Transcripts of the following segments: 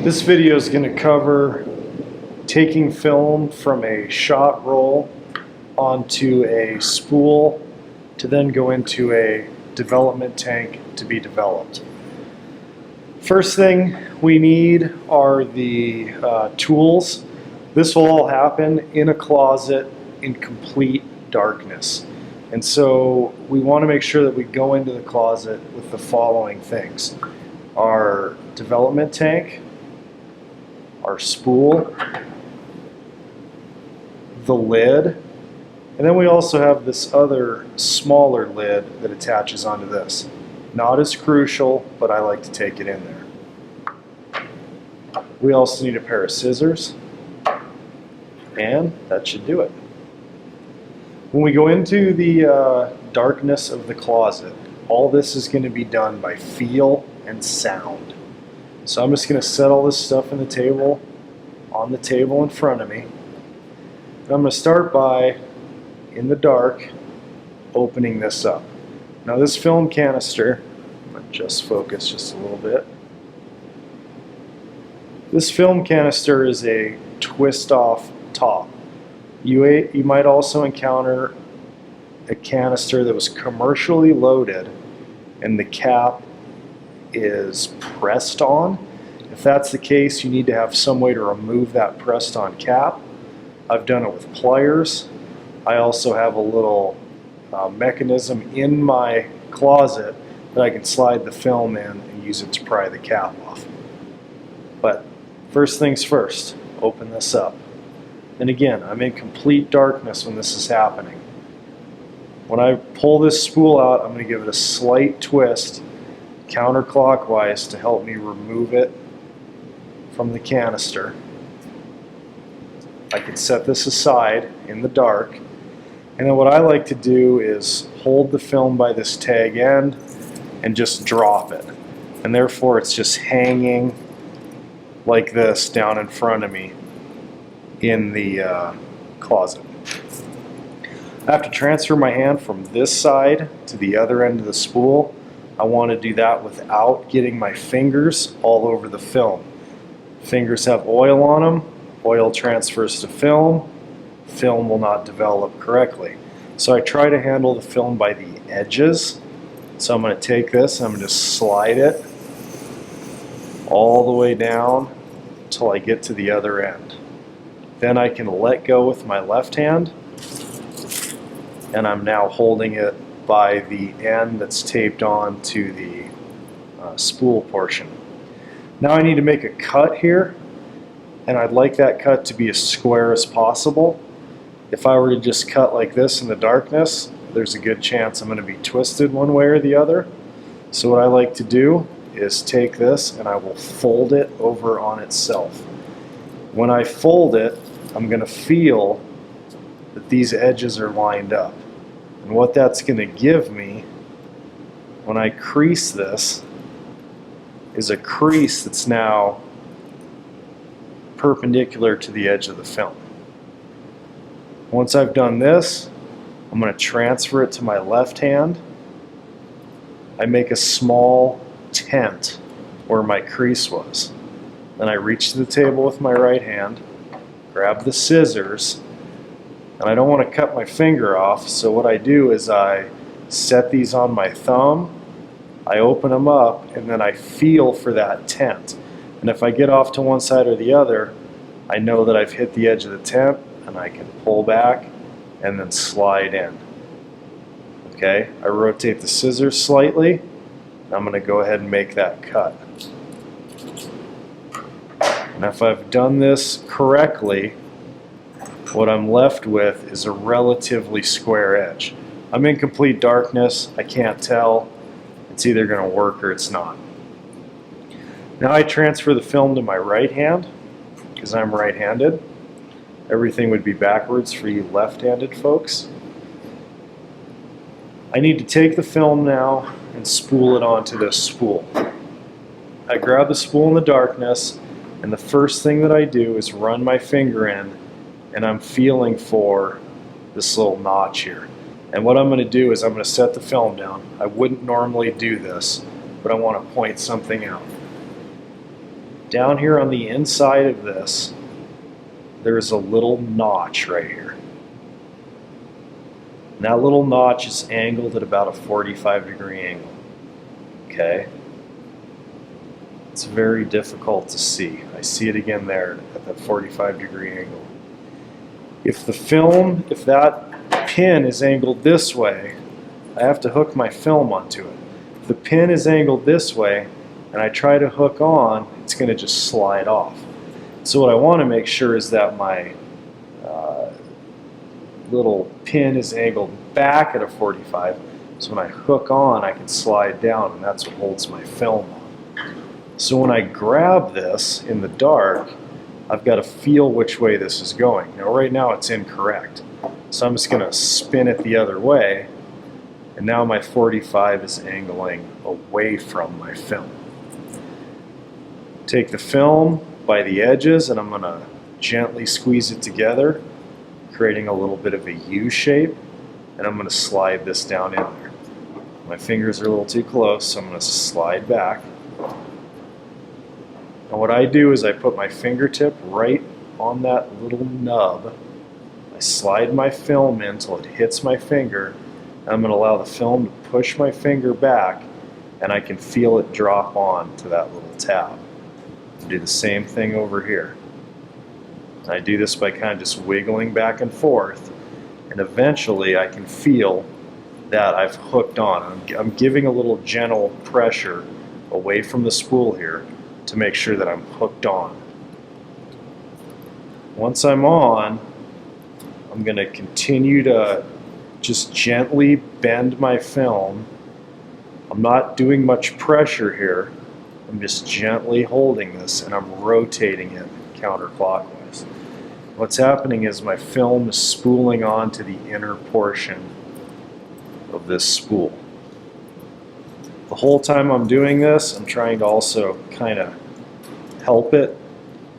This video is going to cover taking film from a shot roll onto a spool to then go into a development tank to be developed. First thing we need are the tools. This will all happen in a closet in complete darkness. And so we want to make sure that we go into the closet with the following things: our development tank, our spool, the lid, and then we also have this other smaller lid that attaches onto this. Not as crucial, but I like to take it in there. We also need a pair of scissors, and that should do it. When we go into the darkness of the closet, all this is going to be done by feel and sound. So I'm just going to set all this stuff on the table in front of me. And I'm going to start by, in the dark, opening this up. Now this film canister, I'm going to just focus just a little bit. This film canister is a twist-off top. You might also encounter a canister that was commercially loaded and the cap is pressed on. If that's the case, you need to have some way to remove that pressed on cap. I've done it with pliers. I also have a little mechanism in my closet that I can slide the film in and use it to pry the cap off. But first things first, open this up. And again, I'm in complete darkness when this is happening. When I pull this spool out, I'm going to give it a slight twist counterclockwise to help me remove it from the canister. I can set this aside in the dark, and then what I like to do is hold the film by this tag end and just drop it, and therefore it's just hanging like this down in front of me in the closet. I have to transfer my hand from this side to the other end of the spool. I want to do that without getting my fingers all over the film. Fingers have oil on them, oil transfers to film, film will not develop correctly. So I try to handle the film by the edges. So I'm going to take this and I'm going to slide it all the way down until I get to the other end. Then I can let go with my left hand, and I'm now holding it by the end that's taped on to the spool portion. Now I need to make a cut here, and I'd like that cut to be as square as possible. If I were to just cut like this in the darkness, there's a good chance I'm going to be twisted one way or the other. So what I like to do is take this and I will fold it over on itself. When I fold it, I'm going to feel that these edges are lined up. And what that's going to give me when I crease this is a crease that's now perpendicular to the edge of the film. Once I've done this, I'm going to transfer it to my left hand. I make a small tent where my crease was. Then I reach to the table with my right hand, grab the scissors, and I don't want to cut my finger off, so what I do is I set these on my thumb, I open them up, and then I feel for that tent. And if I get off to one side or the other, I know that I've hit the edge of the tent, and I can pull back and then slide in. Okay, I rotate the scissors slightly, and I'm going to go ahead and make that cut. And if I've done this correctly, what I'm left with is a relatively square edge. I'm in complete darkness, I can't tell. It's either going to work or it's not. Now I transfer the film to my right hand, because I'm right-handed. Everything would be backwards for you left-handed folks. I need to take the film now and spool it onto this spool. I grab the spool in the darkness, and the first thing that I do is run my finger in, and I'm feeling for this little notch here. And what I'm going to do is I'm going to set the film down. I wouldn't normally do this, but I want to point something out. Down here on the inside of this, there's a little notch right here. And that little notch is angled at about a 45-degree angle. Okay? It's very difficult to see. I see it again there at that 45-degree angle. If that pin is angled this way, I have to hook my film onto it. If the pin is angled this way and I try to hook on, it's going to just slide off. So what I want to make sure is that my little pin is angled back at a 45, so when I hook on I can slide down, and that's what holds my film on. So when I grab this in the dark, I've got to feel which way this is going. Now right now it's incorrect, so I'm just going to spin it the other way, and now my 45 is angling away from my film. Take the film by the edges and I'm going to gently squeeze it together, creating a little bit of a U shape, and I'm going to slide this down in there. My fingers are a little too close, so I'm going to slide back. And what I do is I put my fingertip right on that little nub. I slide my film in until it hits my finger, and I'm going to allow the film to push my finger back, and I can feel it drop on to that little tab. I'll do the same thing over here. I do this by kind of just wiggling back and forth, and eventually I can feel that I've hooked on. I'm giving a little gentle pressure away from the spool here to make sure that I'm hooked on. Once I'm on, I'm going to continue to just gently bend my film. I'm not doing much pressure here. I'm just gently holding this and I'm rotating it counterclockwise. What's happening is my film is spooling onto the inner portion of this spool. The whole time I'm doing this, I'm trying to also kind of help it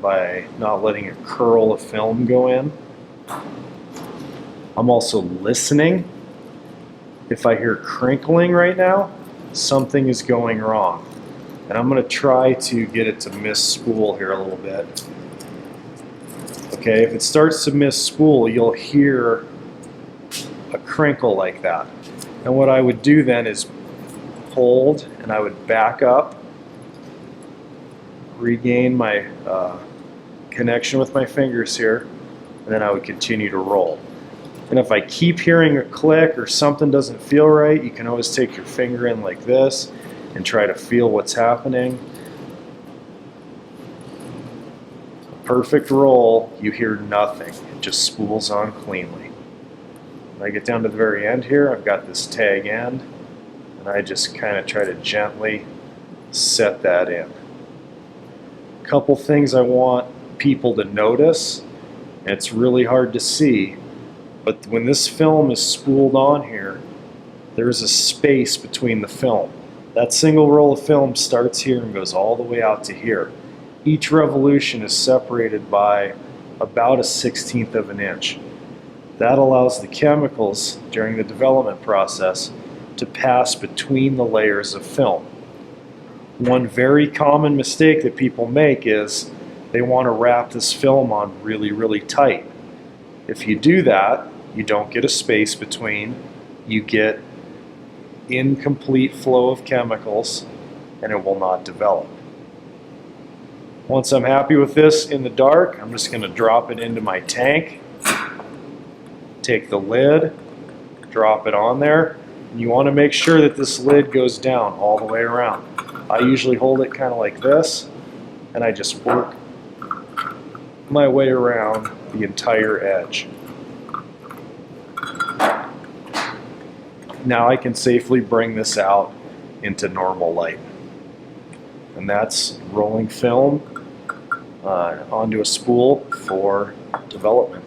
by not letting it curl the film go in. I'm also listening. If I hear crinkling right now, something is going wrong. And I'm going to try to get it to miss spool here a little bit. Okay, if it starts to miss spool, you'll hear a crinkle like that. And what I would do then is hold, and I would back up, regain my connection with my fingers here, and then I would continue to roll. And if I keep hearing a click or something doesn't feel right, you can always take your finger in like this and try to feel what's happening. Perfect roll, you hear nothing. It just spools on cleanly. When I get down to the very end here, I've got this tag end, and I just kind of try to gently set that in. A couple things I want people to notice, and it's really hard to see, but when this film is spooled on here, there's a space between the film. That single roll of film starts here and goes all the way out to here. Each revolution is separated by about 1/16 of an inch. That allows the chemicals during the development process to pass between the layers of film. One very common mistake that people make is they want to wrap this film on really, really tight. If you do that, you don't get a space between, you get incomplete flow of chemicals, and it will not develop. Once I'm happy with this in the dark, I'm just going to drop it into my tank, take the lid, drop it on there, and you want to make sure that this lid goes down all the way around. I usually hold it kind of like this, and I just work my way around the entire edge. Now I can safely bring this out into normal light. And that's rolling film onto a spool for development.